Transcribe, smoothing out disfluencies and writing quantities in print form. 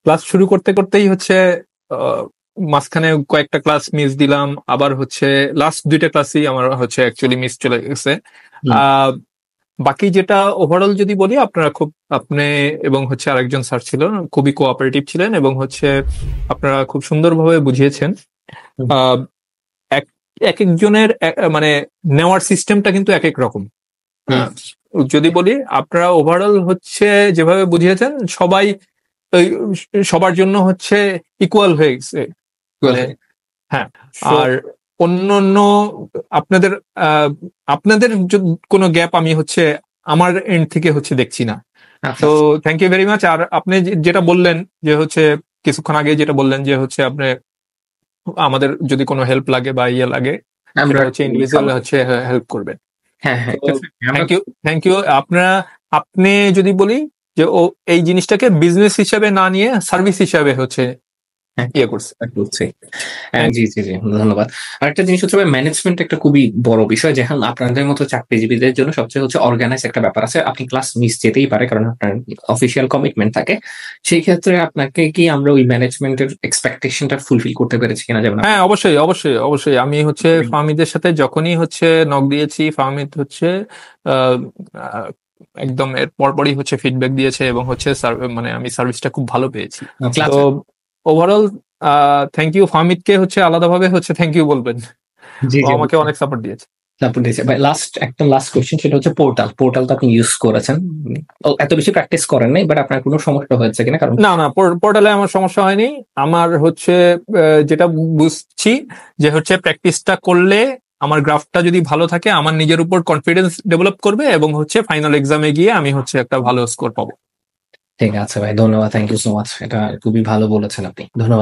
Class শুরু করতে করতেই হচ্ছে মাঝখানে কয়েকটা ক্লাস মিস দিলাম, আবার হচ্ছে লাস্ট 2টা ক্লাসই আমার হচ্ছে অ্যাকচুয়ালি মিস চলে গেছে। আহ বাকি যেটা ওভারঅল যদি বলি, আপনি এবং হচ্ছে আরেকজন স্যার ছিল, খুবই কোঅপারেটিভ ছিলেন এবং হচ্ছে আপনারা খুব সুন্দরভাবে বুঝিয়েছেন। আহ এক এক একজনের মানে নেওয়ার সিস্টেমটা কিন্তু এক এক রকম। যদি বলি আপনারা ওভারঅল হচ্ছে যেভাবে বুঝিয়েছেন, ওই সবার জন্য হচ্ছে ইকুয়াল হয়ে গেছে। হ্যাঁ, আর অন্য অন্য আপনাদের আপনাদের কোনো গ্যাপ আমি হচ্ছে আমার এন্ড থেকে হচ্ছে দেখছি না। তো থ্যাংক ইউ ভেরি মাচ। আর আপনি যেটা বললেন যে হচ্ছে কিছুক্ষণ আগে যেটা বললেন যে হচ্ছে আপনি আমাদের যদি কোনো হেল্প লাগে বা ইয়ে লাগে, সেটা হচ্ছে ইন্ডিভিজুয়াল হচ্ছে হেল্প করবেন। Thank you. আপনি যদি বলি যে ও এই জিনিসটাকে বিজনেস হিসাবে না নিয়ে সার্ভিস হিসাবে হচ্ছে ইয়ে করছে। জি জি জি, ধন্যবাদ। আরেকটা জিনিস হচ্ছে ম্যানেজমেন্ট একটা খুবই বড় বিষয়, যেখানে আপনাদের মতো চাকরিজীবীদের জন্য সবচেয়ে হচ্ছে অর্গানাইজ একটা ব্যাপার আছে। আপনি ক্লাস মিস যেতেই পারে, কারণ আপনার অফিসিয়াল কমিটমেন্ট থাকে। সেই ক্ষেত্রে আপনাকে কি আমরা ওই ম্যানেজমেন্টের এক্সপেকটেশনটা ফুলফিল করতে পেরেছি কিনা? যেমন হ্যাঁ, অবশ্যই অবশ্যই অবশ্যই। আমি হচ্ছে ফাহমিদের সাথে যখনই হচ্ছে নক দিয়েছি, ফাহমিদ হচ্ছে একদম এর পরপরই হচ্ছে ফিডব্যাক দিয়েছে এবং হচ্ছে মানে আমি সার্ভিসটা খুব ভালো পেয়েছি। তো ওভারঅল থ্যাংক ইউ। ফাহমিদকে হচ্ছে আলাদাভাবে হচ্ছে থ্যাংক ইউ বলবেন, আমাকে অনেক সাপোর্ট দিয়েছে। লাস্ট কোয়েশ্চেন, সেটা হচ্ছে পোর্টাল তো আপনি ইউজ করেছেন, এত বেশি প্র্যাকটিস করেন নাই, বাট আপনার কোনো সমস্যা হয়েছে কিনা? কারণ না, পোর্টালে আমার সমস্যা হয়নি। আমার হচ্ছে যেটা বুঝছি যে হচ্ছে প্র্যাকটিসটা করলে আমার গ্রাফটা যদি ভালো থাকে, আমার নিজের উপর কনফিডেন্স ডেভেলপ করবে এবং হচ্ছে ফাইনাল এক্সামে গিয়ে আমি হচ্ছে একটা ভালো স্কোর পাবো। ঠিক আছে ভাই, ধন্যবাদ, থ্যাংক ইউ সো মাচ। এটা খুবই ভালো বলেছেন আপনি, ধন্যবাদ।